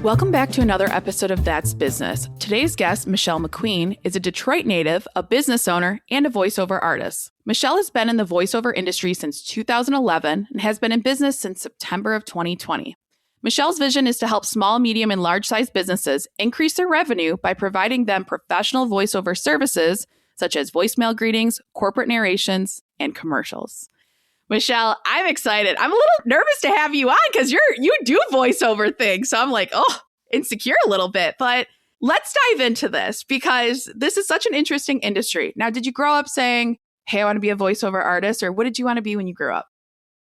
Welcome back to another episode of That's Business. Today's guest, Michelle McQueen, is a Detroit native, a business owner, and a voiceover artist. Michelle has been in the voiceover industry since 2011 and has been in business since September of 2020. Michelle's vision is to help small, medium, and large-sized businesses increase their revenue by providing them professional voiceover services such as voicemail greetings, corporate narrations, and commercials. Michelle, I'm excited. I'm a little nervous to have you on because you do voiceover things. So I'm like, insecure a little bit. But let's dive into this because this is such an interesting industry. Now, did you grow up saying, hey, I want to be a voiceover artist? Or what did you want to be when you grew up?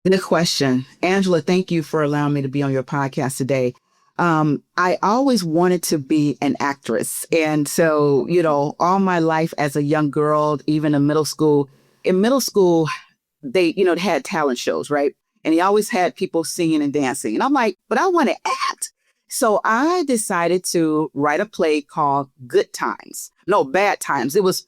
Good question. Angela, thank you for allowing me to be on your podcast today. I always wanted to be an actress. And so, all my life as a young girl, even in middle school, they, had talent shows, right? And he always had people singing and dancing. And I'm like, but I want to act. So I decided to write a play called Bad Times. It was,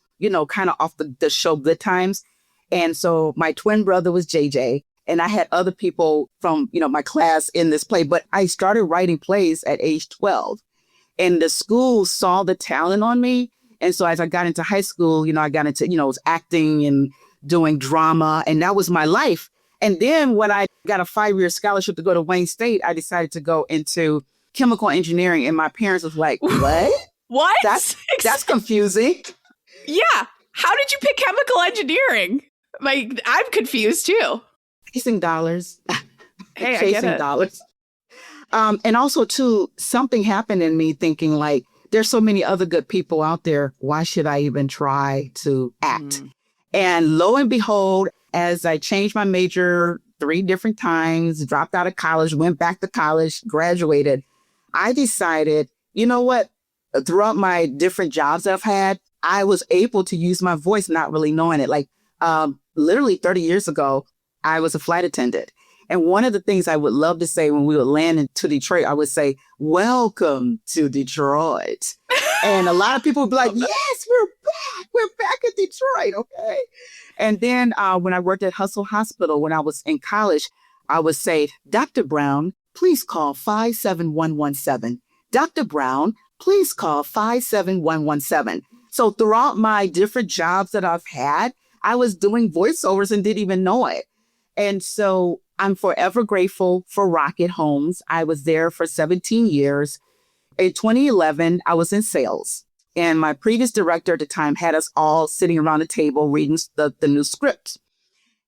kind of off the show Good Times. And so my twin brother was JJ. And I had other people from, my class in this play. But I started writing plays at age 12. And the school saw the talent on me. And so as I got into high school, I got into, acting and doing drama, and that was my life. And then when I got a 5-year scholarship to go to Wayne State, I decided to go into chemical engineering, and my parents was like, what? What? That's confusing. Yeah. How did you pick chemical engineering? Like, I'm confused too. Chasing dollars. Hey, Chasing I get it. dollars. And also too, something happened in me thinking like, there's so many other good people out there. Why should I even try to act? And lo and behold, as I changed my major 3 different times, dropped out of college, went back to college, graduated, I decided, you know what? Throughout my different jobs I've had, I was able to use my voice, not really knowing it. Like literally 30 years ago, I was a flight attendant. And one of the things I would love to say when we would land into Detroit, I would say, welcome to Detroit. And a lot of people would be like, yes, we're back. We're back in Detroit. Okay. And then when I worked at Hustle Hospital, when I was in college, I would say, Dr. Brown, please call 57117. Dr. Brown, please call 57117. So throughout my different jobs that I've had, I was doing voiceovers and didn't even know it. And so I'm forever grateful for Rocket Homes. I was there for 17 years. In 2011, I was in sales. And my previous director at the time had us all sitting around the table reading the new script.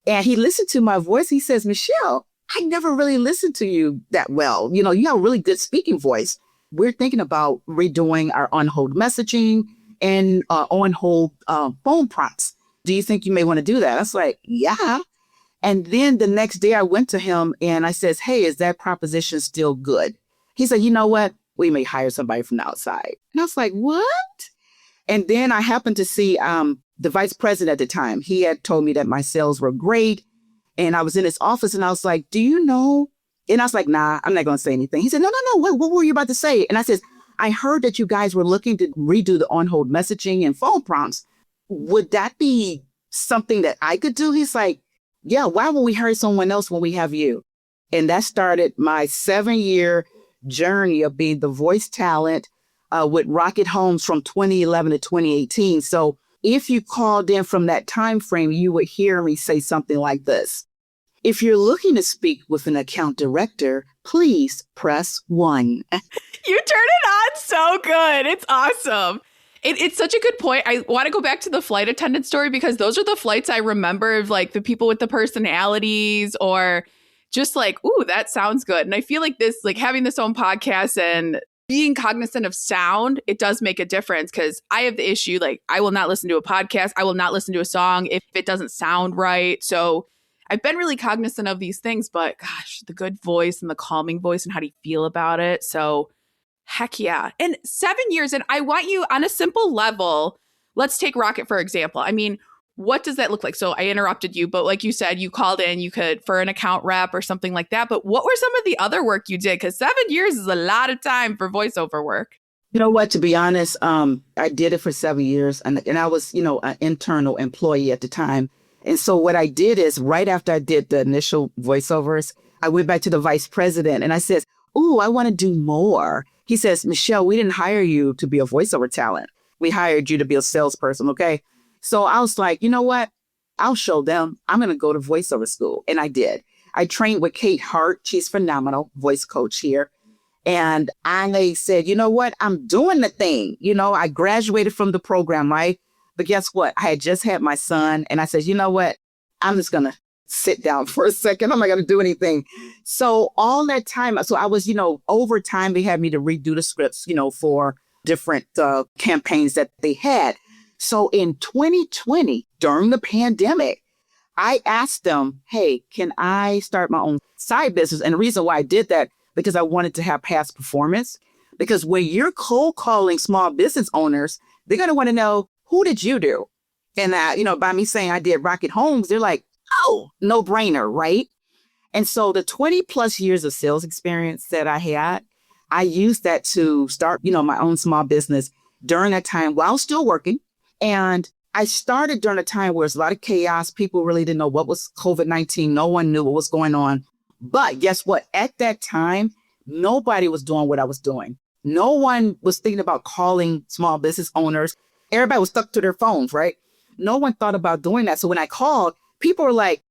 And he listened to my voice. He says, Michelle, I never really listened to you that well. You have a really good speaking voice. We're thinking about redoing our on-hold messaging and on-hold phone prompts. Do you think you may want to do that? I was like, yeah. And then the next day I went to him and I says, hey, is that proposition still good? He said, you know what? We may hire somebody from the outside. And I was like, what? And then I happened to see the vice president at the time. He had told me that my sales were great. And I was in his office and I was like, do you know? And I was like, nah, I'm not going to say anything. He said, no. What were you about to say? And I said, I heard that you guys were looking to redo the on-hold messaging and phone prompts. Would that be something that I could do? He's like, yeah, why would we hire someone else when we have you? And that started my 7-year journey of being the voice talent with Rocket Homes from 2011 to 2018. So if you called in from that time frame, you would hear me say something like this. If you're looking to speak with an account director, please press 1. You turn it on so good. It's awesome. It's such a good point. I want to go back to the flight attendant story because those are the flights I remember of like the people with the personalities or just like, ooh, that sounds good. And I feel like this, like having this own podcast and being cognizant of sound, it does make a difference because I have the issue, like I will not listen to a podcast. I will not listen to a song if it doesn't sound right. So I've been really cognizant of these things, but gosh, the good voice and the calming voice and how do you feel about it? So heck yeah. And 7 years, and I want you on a simple level, let's take Rocket for example. I mean, what does that look like? So I interrupted you, but like you said, you called in, you could for an account rep or something like that. But what were some of the other work you did? Because 7 years is a lot of time for voiceover work. You know what, to be honest, I did it for 7 years and I was, an internal employee at the time. And so what I did is right after I did the initial voiceovers, I went back to the vice president and I said, ooh, I want to do more. He says, Michelle, we didn't hire you to be a voiceover talent. We hired you to be a salesperson. Okay. So I was like, you know what? I'll show them. I'm going to go to voiceover school. And I did. I trained with Kate Hart. She's phenomenal, voice coach here. And I said, you know what? I'm doing the thing. I graduated from the program, right? But guess what? I had just had my son. And I said, you know what? I'm just going to sit down for a second. I'm not going to do anything. So all that time, so I was, over time, they had me to redo the scripts, for different campaigns that they had. So in 2020, during the pandemic, I asked them, hey, can I start my own side business? And the reason why I did that, because I wanted to have past performance. Because when you're cold calling small business owners, they're going to want to know, who did you do? And, by me saying I did Rocket Homes, they're like, oh, no brainer, right? And so the 20 plus years of sales experience that I had, I used that to start, my own small business during that time while still working. And I started during a time where there's a lot of chaos. People really didn't know what was COVID-19. No one knew what was going on. But guess what? At that time, nobody was doing what I was doing. No one was thinking about calling small business owners. Everybody was stuck to their phones, right? No one thought about doing that. So when I called, people were like,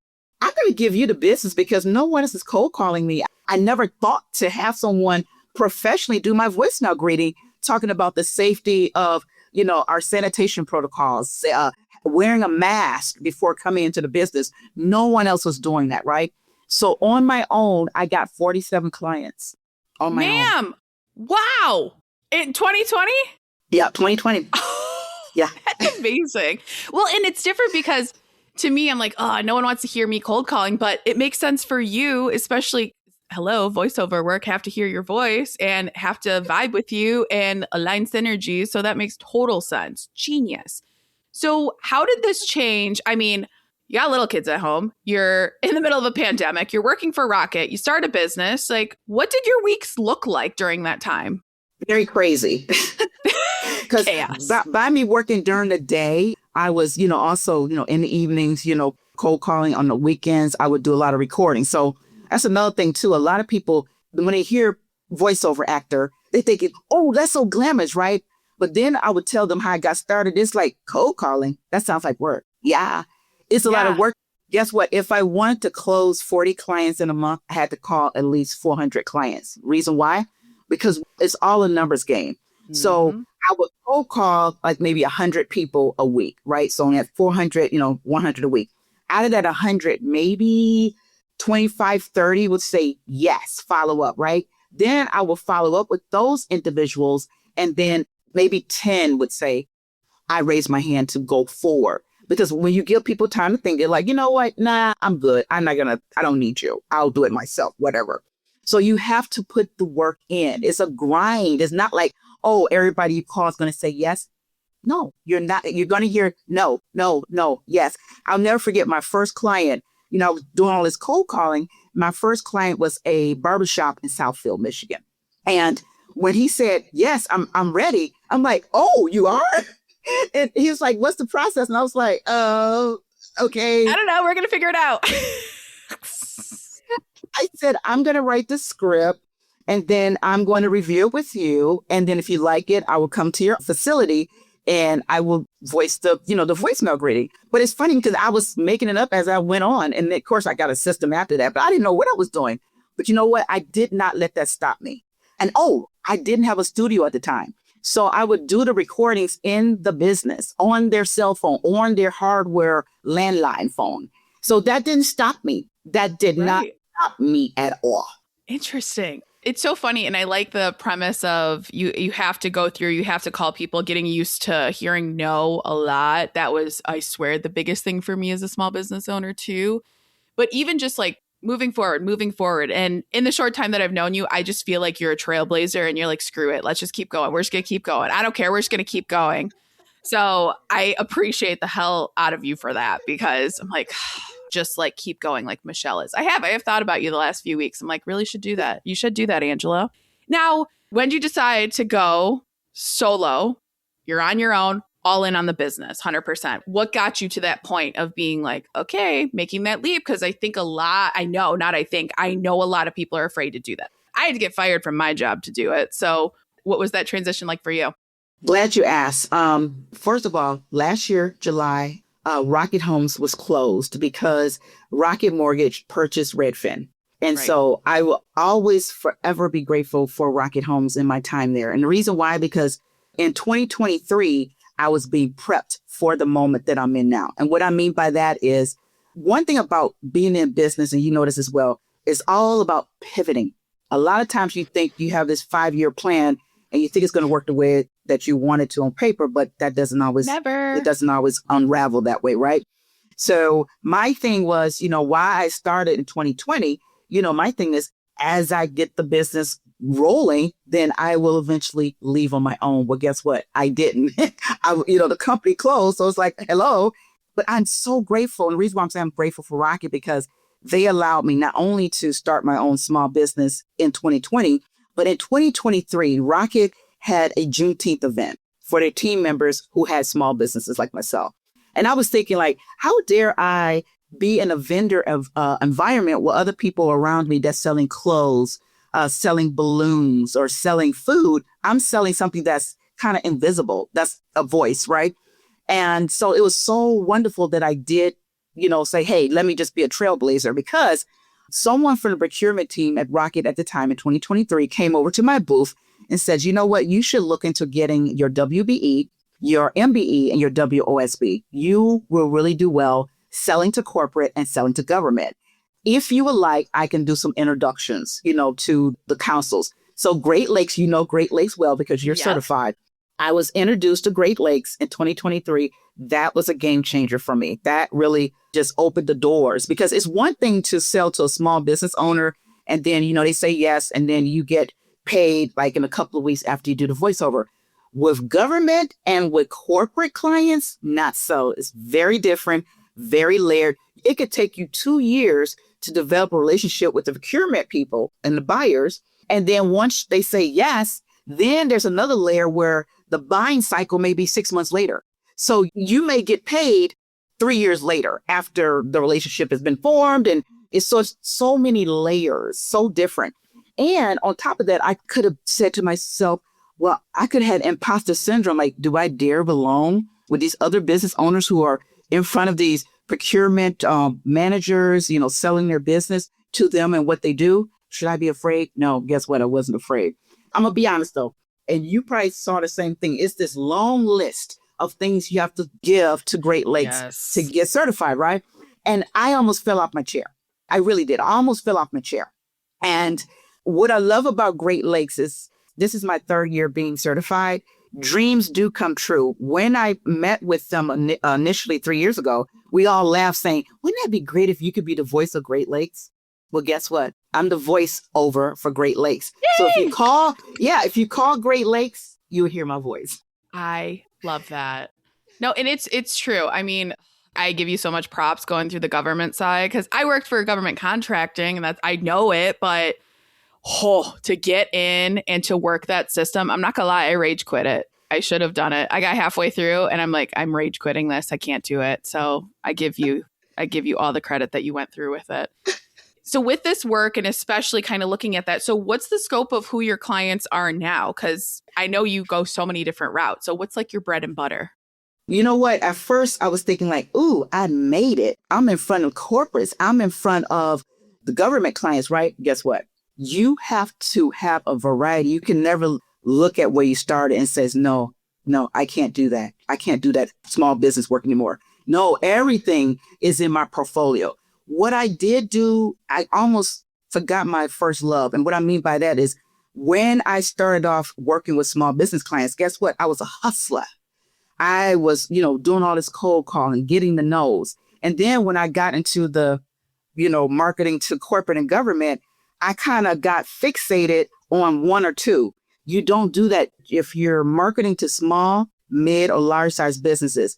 I'm going to give you the business because no one else is cold calling me. I never thought to have someone professionally do my voicemail greeting, talking about the safety of, our sanitation protocols, wearing a mask before coming into the business. No one else was doing that, right? So on my own, I got 47 clients on my own. Ma'am, wow. In 2020? Yeah, 2020. Yeah. That's amazing. Well, and it's different because to me, I'm like, oh, no one wants to hear me cold calling, but it makes sense for you, especially, hello, voiceover work, have to hear your voice and have to vibe with you and align synergies. So that makes total sense. Genius. So how did this change? I mean, you got little kids at home. You're in the middle of a pandemic. You're working for Rocket. You start a business. Like, what did your weeks look like during that time? Very crazy. Because by me working during the day, I was, also, in the evenings, cold calling on the weekends. I would do a lot of recording. So that's another thing, too. A lot of people, when they hear voiceover actor, they think, oh, that's so glamorous, right? But then I would tell them how I got started. It's like cold calling. That sounds like work. Yeah. It's a lot of work. Guess what? If I wanted to close 40 clients in a month, I had to call at least 400 clients. Reason why? Because it's all a numbers game. Mm-hmm. So I would cold call like maybe 100 people a week, right? So at 400, 100 a week. Out of that 100, maybe 25, 30 would say yes, follow up, right? Then I will follow up with those individuals. And then maybe 10 would say, I raise my hand to go forward. Because when you give people time to think, they're like, you know what? Nah, I'm good. I don't need you. I'll do it myself, whatever. So you have to put the work in. It's a grind. It's not like, oh, everybody you call is going to say yes. No, you're not. You're going to hear no, no, no, yes. I'll never forget my first client. I was doing all this cold calling. My first client was a barbershop in Southfield, Michigan. And when he said, yes, I'm ready, I'm like, oh, you are? And he was like, what's the process? And I was like, oh, okay. I don't know. We're going to figure it out. I said, I'm going to write the script and then I'm going to review it with you. And then if you like it, I will come to your facility and I will voice the voicemail greeting. But it's funny because I was making it up as I went on. And of course, I got a system after that, but I didn't know what I was doing. But you know what? I did not let that stop me. And I didn't have a studio at the time. So I would do the recordings in the business on their cell phone, on their hardware landline phone. So that didn't stop me. That did not stop me at all. Interesting. It's so funny. And I like the premise of you have to go through, you have to call people, getting used to hearing no a lot. That was, I swear, the biggest thing for me as a small business owner too. But even just like moving forward. And in the short time that I've known you, I just feel like you're a trailblazer and you're like, screw it. Let's just keep going. We're just going to keep going. I don't care. We're just going to keep going. So I appreciate the hell out of you for that because I'm like, just like keep going like Michelle is. I have thought about you the last few weeks. I'm like, really should do that. You should do that, Angela. Now, when did you decide to go solo? You're on your own, all in on the business, 100%. What got you to that point of being like, okay, making that leap? Because I know a lot of people are afraid to do that. I had to get fired from my job to do it. So What was that transition like for you? Glad you asked. First of all, last year, July, Rocket Homes was closed because Rocket Mortgage purchased Redfin. And Right. so I will always forever be grateful for Rocket Homes in my time there. And the reason why, because in 2023, I was being prepped for the moment that I'm in now. And what I mean by that is one thing about being in business, and you know this as well, is all about pivoting. A lot of times you think you have this 5-year plan and you think it's going to work the way that you want it to on paper, but that doesn't always, Never. it doesn't always unravel that way, right? So my thing was, why I started in 2020, my thing is as I get the business rolling, then I will eventually leave on my own. Well, guess what? I didn't. The company closed. So it's like, hello. But I'm so grateful. And the reason why I'm saying I'm grateful for Rocket, because they allowed me not only to start my own small business in 2020, but in 2023, Rocket had a Juneteenth event for their team members who had small businesses like myself. And I was thinking, like, how dare I be in a vendor of environment where other people around me that's selling clothes, selling balloons, or selling food. I'm selling something that's kind of invisible. That's a voice, right? And so it was so wonderful that I did, say, hey, let me just be a trailblazer, because someone from the procurement team at Rocket at the time in 2023 came over to my booth and said, you know what, you should look into getting your WBE, your MBE, and your WOSB. You will really do well selling to corporate and selling to government. If you would like, I can do some introductions, to the councils. So Great Lakes, Great Lakes well, because you're certified. I was introduced to Great Lakes in 2023. That was a game changer for me. That really just opened the doors, because it's one thing to sell to a small business owner and then, they say yes, and then you get paid like in a couple of weeks after you do the voiceover. With government and with corporate clients, not so. It's very different, very layered. It could take you 2 years to develop a relationship with the procurement people and the buyers. And then once they say yes, then there's another layer where the buying cycle may be 6 months later. So you may get paid 3 years later after the relationship has been formed. And it's so many layers, so different. And on top of that, I could have said to myself, well, I could have had imposter syndrome. Like, do I dare belong with these other business owners who are in front of these procurement managers, selling their business to them and what they do? Should I be afraid? No, guess what? I wasn't afraid. I'm going to be honest, though. And you probably saw the same thing. It's this long list of things you have to give to Great Lakes to get certified, right? And I almost fell off my chair. I really did. I almost fell off my chair. And what I love about Great Lakes is this is my 3rd year being certified. Dreams do come true. When I met with them initially 3 years ago, we all laughed saying, wouldn't that be great if you could be the voice of Great Lakes? Well, guess what? I'm the voice over for Great Lakes. Yay! So if you call Great Lakes, you'll hear my voice. I love that. No, and it's true. I mean, I give you so much props going through the government side, because I worked for government contracting and I know it, but to get in and to work that system, I'm not gonna lie, I rage quit it. I should have done it. I got halfway through and I'm like, I'm rage quitting this. I can't do it. So I give you all the credit that you went through with it. So with this work, and especially kind of looking at that, so what's the scope of who your clients are now? Because I know you go so many different routes. So what's like your bread and butter? You know what? At first I was thinking like, ooh, I made it. I'm in front of corporates. I'm in front of the government clients, right? Guess what? You have to have a variety. You can never look at where you started and says, no, I can't do that. I can't do that small business work anymore. No, everything is in my portfolio. What I did do, I almost forgot my first love. And what I mean by that is when I started off working with small business clients, guess what? I was a hustler. I was, doing all this cold calling, getting the no's. And then when I got into the, marketing to corporate and government, I kind of got fixated on one or two. You don't do that if you're marketing to small, mid, or large size businesses.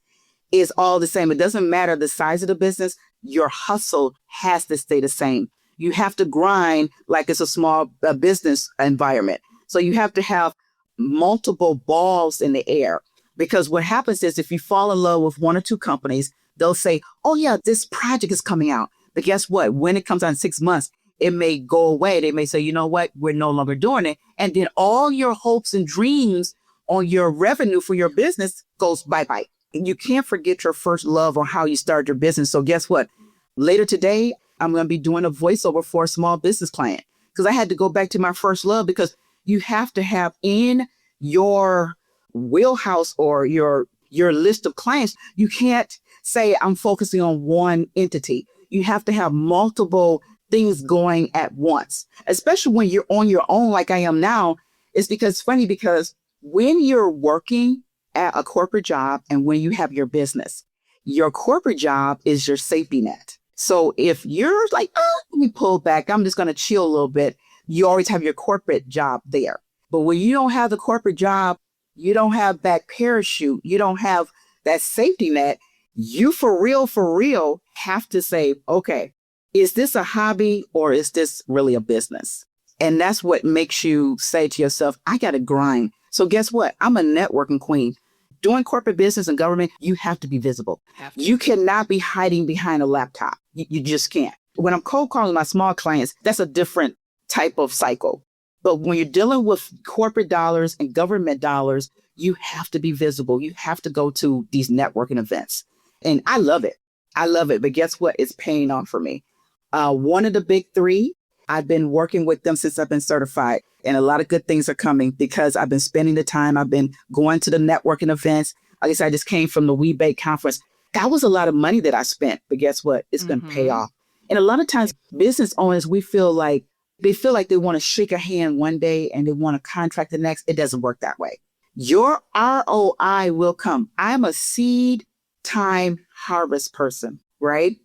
It's all the same. It doesn't matter the size of the business. Your hustle has to stay the same. You have to grind like it's a small business environment. So you have to have multiple balls in the air, because what happens is if you fall in love with one or two companies, they'll say, oh yeah, this project is coming out. But guess what? When it comes out in 6 months, it may go away. They may say, you know what, we're no longer doing it. And then all your hopes and dreams on your revenue for your business goes bye-bye. And you can't forget your first love or how you started your business. So guess what? Later today, I'm going to be doing a voiceover for a small business client because I had to go back to my first love, because you have to have in your wheelhouse or your list of clients. You can't say I'm focusing on one entity. You have to have multiple things going at once, especially when you're on your own like I am now. It's funny because when you're working at a corporate job and when you have your business, your corporate job is your safety net. So if you're like, let me pull back, I'm just going to chill a little bit, you always have your corporate job there. But when you don't have the corporate job, you don't have that parachute, you don't have that safety net, you for real have to say, okay, is this a hobby or is this really a business? And that's what makes you say to yourself, I got to grind. So guess what? I'm a networking queen. Doing corporate business and government, you have to be visible. You cannot be hiding behind a laptop. You just can't. When I'm cold calling my small clients, that's a different type of cycle. But when you're dealing with corporate dollars and government dollars, you have to be visible. You have to go to these networking events. And I love it. I love it. But guess what? It's paying off for me. One of the big three, I've been working with them since I've been certified. And a lot of good things are coming because I've been spending the time. I've been going to the networking events. Like I said, I just came from the We Bake conference. That was a lot of money that I spent. But guess what? It's going to pay off. And a lot of times business owners, they feel like they want to shake a hand one day and they want to contract the next. It doesn't work that way. Your ROI will come. I'm a seed time harvest person, right?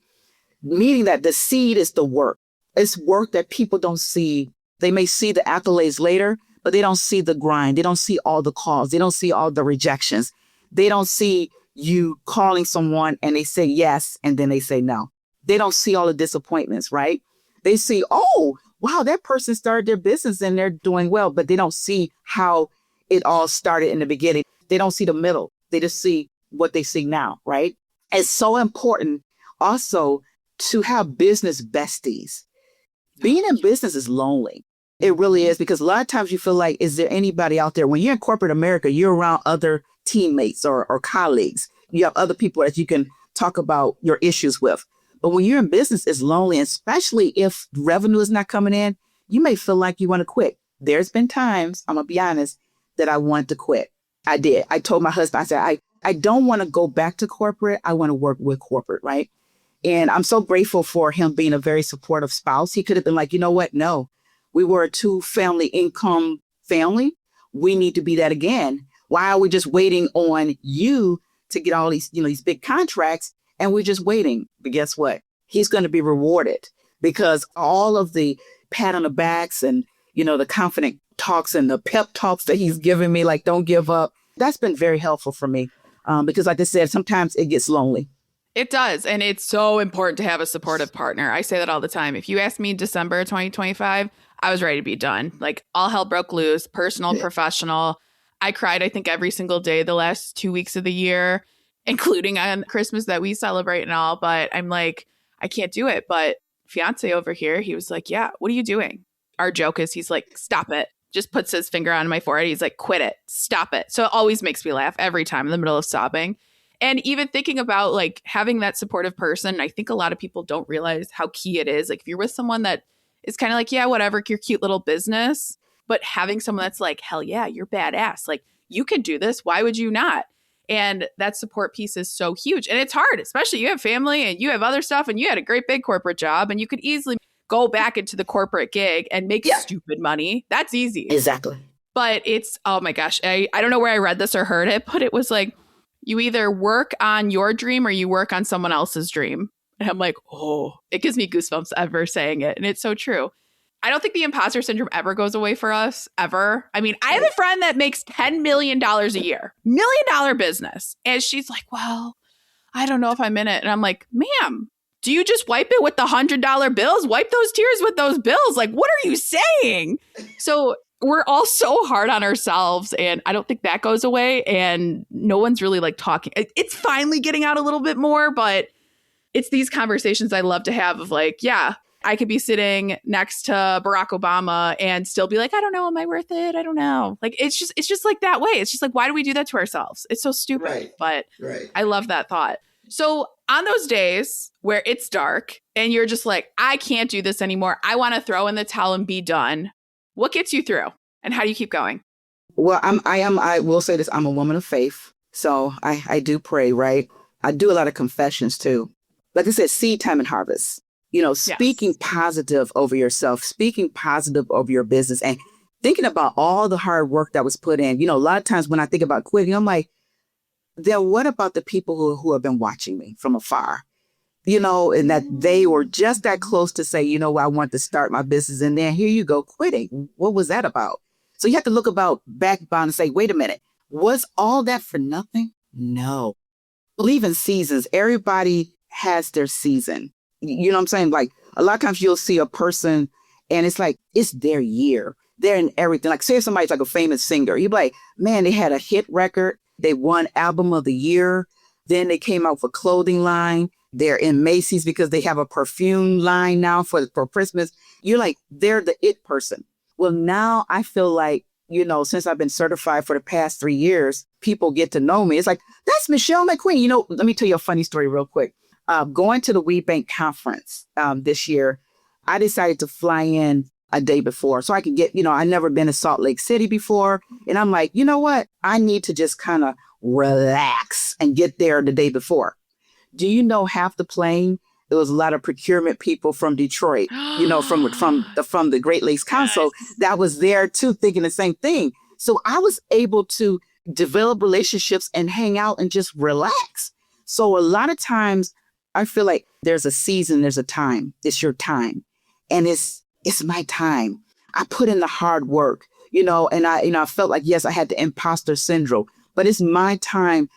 Meaning that the seed is the work. It's work that people don't see. They may see the accolades later, but they don't see the grind. They don't see all the calls. They don't see all the rejections. They don't see you calling someone and they say yes, and then they say no. They don't see all the disappointments, right? They see, oh, wow, that person started their business and they're doing well, but they don't see how it all started in the beginning. They don't see the middle. They just see what they see now, right? It's so important also to have business besties. Being in business is lonely. It really is, because a lot of times you feel like, is there anybody out there? When you're in corporate America, you're around other teammates or colleagues. You have other people that you can talk about your issues with. But when you're in business, it's lonely, especially if revenue is not coming in. You may feel like you want to quit. There's been times, I'm going to be honest, that I wanted to quit. I did. I told my husband, I said, I don't want to go back to corporate. I want to work with corporate, right? And I'm so grateful for him being a very supportive spouse. He could have been like, you know what? No, we were a 2-family income family. We need to be that again. Why are we just waiting on you to get all these, these big contracts? And we're just waiting. But guess what? He's going to be rewarded, because all of the pat on the backs and, the confident talks and the pep talks that he's giving me, like, don't give up. That's been very helpful for me. Because like I said, sometimes it gets lonely. It does. And it's so important to have a supportive partner. I say that all the time. If you asked me December 2025, I was ready to be done. Like, all hell broke loose, personal, professional. I cried, I think, every single day the last 2 weeks of the year, including on Christmas that we celebrate and all. But I'm like, I can't do it. But fiance over here, he was like, yeah, what are you doing? Our joke is, he's like, stop it. Just puts his finger on my forehead. He's like, quit it. Stop it. So it always makes me laugh every time in the middle of sobbing. And even thinking about like having that supportive person, I think a lot of people don't realize how key it is. Like, if you're with someone that is kind of like, yeah, whatever, your cute little business, but having someone that's like, hell yeah, you're badass. Like, you can do this. Why would you not? And that support piece is so huge. And it's hard, especially you have family and you have other stuff and you had a great big corporate job and you could easily go back into the corporate gig and make stupid money. That's easy. Exactly. But it's, oh my gosh, I don't know where I read this or heard it, but it was like, you either work on your dream or you work on someone else's dream. And I'm like, oh, it gives me goosebumps ever saying it. And it's so true. I don't think the imposter syndrome ever goes away for us, ever. I mean, I have a friend that makes $10 million a year, $1 million business. And she's like, well, I don't know if I'm in it. And I'm like, ma'am, do you just wipe it with the $100 bills? Wipe those tears with those bills. Like, what are you saying? So we're all so hard on ourselves, and I don't think that goes away. And no one's really like talking. It's finally getting out a little bit more, but it's these conversations I love to have of like, yeah, I could be sitting next to Barack Obama and still be like, I don't know, am I worth it? I don't know. Like it's just like that way. It's just like, why do we do that to ourselves? It's so stupid. Right. But Right. I love that thought. So on those days where it's dark and you're just like, I can't do this anymore, I want to throw in the towel and be done. What gets you through? And how do you keep going? Well, I will say this, I'm a woman of faith. So I do pray, right? I do a lot of confessions too. Like I said, seed time and harvest, speaking positive over yourself, speaking positive over your business, and thinking about all the hard work that was put in. A lot of times when I think about quitting, I'm like, then what about the people who have been watching me from afar? And that they were just that close to say, I want to start my business. And then here you go quitting. What was that about? So you have to look back and say, wait a minute, was all that for nothing? No. Believe in seasons. Everybody has their season. You know what I'm saying? Like a lot of times you'll see a person and it's like, it's their year. They're in everything. Like say somebody's like a famous singer. You'd be like, man, they had a hit record. They won album of the year. Then they came out with a clothing line. They're in Macy's because they have a perfume line now for Christmas. You're like, they're the it person. Well, now I feel like, since I've been certified for the past 3 years, people get to know me. It's like, that's Michelle McQueen. Let me tell you a funny story real quick. Going to the We Bank conference this year, I decided to fly in a day before so I could get, I'd never been to Salt Lake City before. And I'm like, you know what? I need to just kind of relax and get there the day before. Do you know half the plane? There was a lot of procurement people from Detroit, from the Great Lakes Council that was there too, thinking the same thing. So I was able to develop relationships and hang out and just relax. So a lot of times I feel like there's a season, there's a time. It's your time. And it's my time. I put in the hard work, and I felt like, yes, I had the imposter syndrome, but it's my time.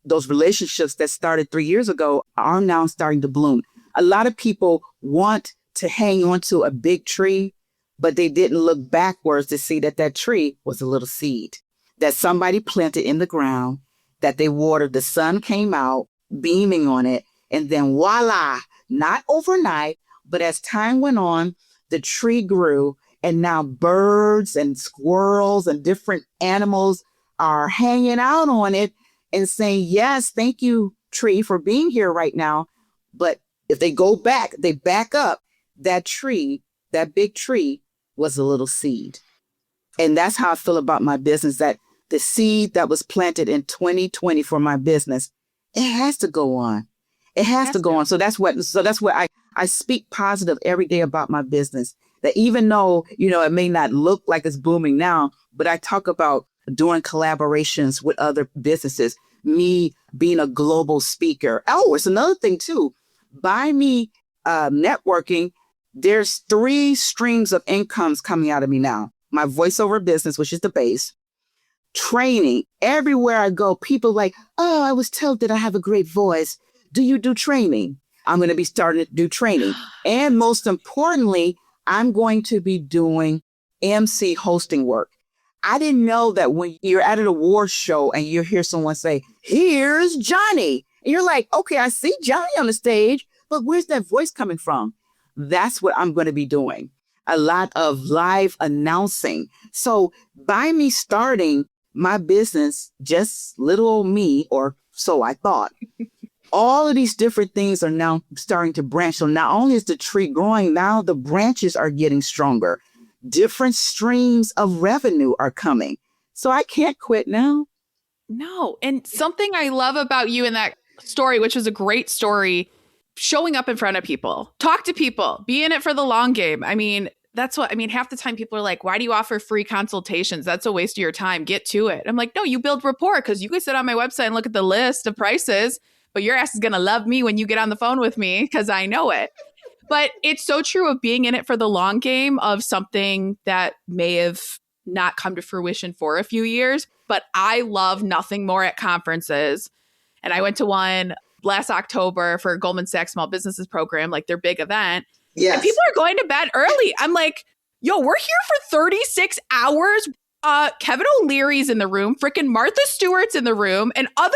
Those relationships that started 3 years ago are now starting to bloom. A lot of people want to hang on to a big tree, but they didn't look backwards to see that tree was a little seed that somebody planted in the ground, that they watered, the sun came out beaming on it. And then voila, not overnight, but as time went on, the tree grew and now birds and squirrels and different animals are hanging out on it and saying, yes, thank you, tree, for being here right now. But if they go back, they back up, that tree, that big tree was a little seed. And that's how I feel about my business, that the seed that was planted in 2020 for my business, it has to go on. It has to go on. So that's what I speak positive every day about my business, that even though, it may not look like it's booming now, but I talk about doing collaborations with other businesses, me being a global speaker. Oh, it's another thing too. By me networking, there's 3 streams of incomes coming out of me now. My voiceover business, which is the base, training. Everywhere I go, people like, oh, I was told that I have a great voice. Do you do training? I'm going to be starting to do training. And most importantly, I'm going to be doing MC hosting work. I didn't know that when you're at an awards show and you hear someone say, here's Johnny. And you're like, okay, I see Johnny on the stage, but where's that voice coming from? That's what I'm going to be doing. A lot of live announcing. So by me starting my business, just little old me, or so I thought, all of these different things are now starting to branch. So not only is the tree growing, now the branches are getting stronger. Different streams of revenue are coming. So I can't quit now. No. And something I love about you in that story, which was a great story, showing up in front of people, talk to people, be in it for the long game. Half the time people are like, why do you offer free consultations? That's a waste of your time. Get to it. I'm like, no, you build rapport, because you can sit on my website and look at the list of prices, but your ass is going to love me when you get on the phone with me because I know it. But it's so true of being in it for the long game of something that may have not come to fruition for a few years. But I love nothing more at conferences. And I went to one last October for Goldman Sachs Small Businesses Program, like their big event. Yes. And people are going to bed early. I'm like, yo, we're here for 36 hours. Kevin O'Leary's in the room. Freaking Martha Stewart's in the room. And other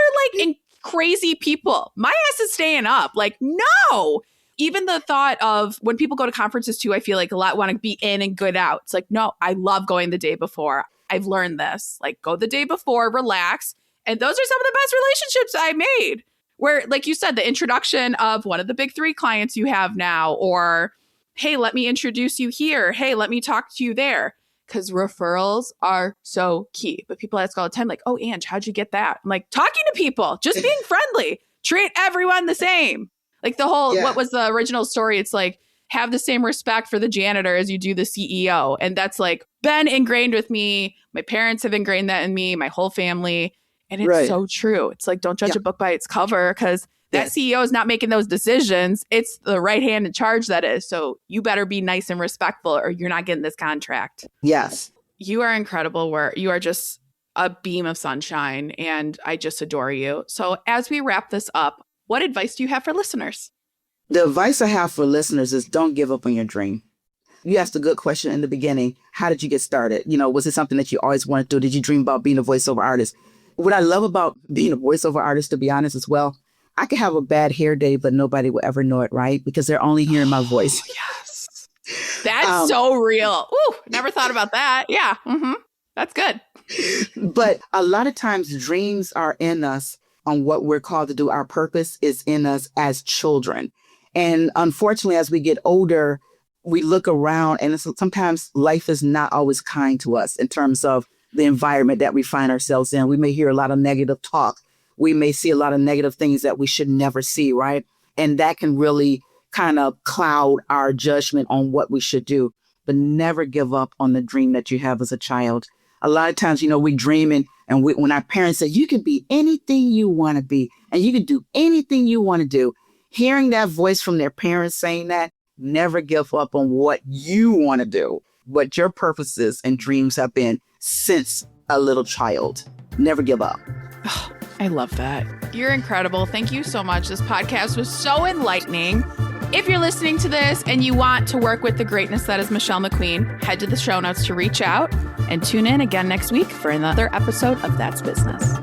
crazy people. My ass is staying up. Like, no. even the thought of when people go to conferences too, I feel like a lot want to be in and good out. It's like, no, I love going the day before. I've learned this. Like, go the day before, relax. And those are some of the best relationships I made. Where, like you said, the introduction of one of the big 3 clients you have now, or, hey, let me introduce you here. Hey, let me talk to you there. Because referrals are so key. But people ask all the time, like, oh, Ange, how'd you get that? I'm like, talking to people, just being friendly, treat everyone the same. Like the whole, what was the original story? It's like, have the same respect for the janitor as you do the CEO. And that's like been ingrained with me. My parents have ingrained that in me, my whole family. And it's so true. It's like, don't judge a book by its cover, because that CEO is not making those decisions. It's the right hand in charge that is. So you better be nice and respectful, or you're not getting this contract. Yes. You are incredible. You are just a beam of sunshine, and I just adore you. So as we wrap this up, what advice do you have for listeners? The advice I have for listeners is don't give up on your dream. You asked a good question in the beginning. How did you get started? Was it something that you always wanted to do? Did you dream about being a voiceover artist? What I love about being a voiceover artist, to be honest as well, I could have a bad hair day, but nobody will ever know it, right? Because they're only hearing my voice. Yes. That's so real. Ooh, never thought about that. Yeah. Mm-hmm. That's good. But a lot of times dreams are in us on what we're called to do. Our purpose is in us as children. And unfortunately, as we get older, we look around, and sometimes life is not always kind to us in terms of the environment that we find ourselves in. We may hear a lot of negative talk. We may see a lot of negative things that we should never see, right? And that can really kind of cloud our judgment on what we should do. But never give up on the dream that you have as a child. A lot of times, we dream, and when our parents say, you can be anything you want to be, and you can do anything you want to do, hearing that voice from their parents saying that, never give up on what you want to do, what your purposes and dreams have been since a little child. Never give up. Oh, I love that. You're incredible. Thank you so much. This podcast was so enlightening. If you're listening to this and you want to work with the greatness that is Michelle McQueen, head to the show notes to reach out, and tune in again next week for another episode of That's Business.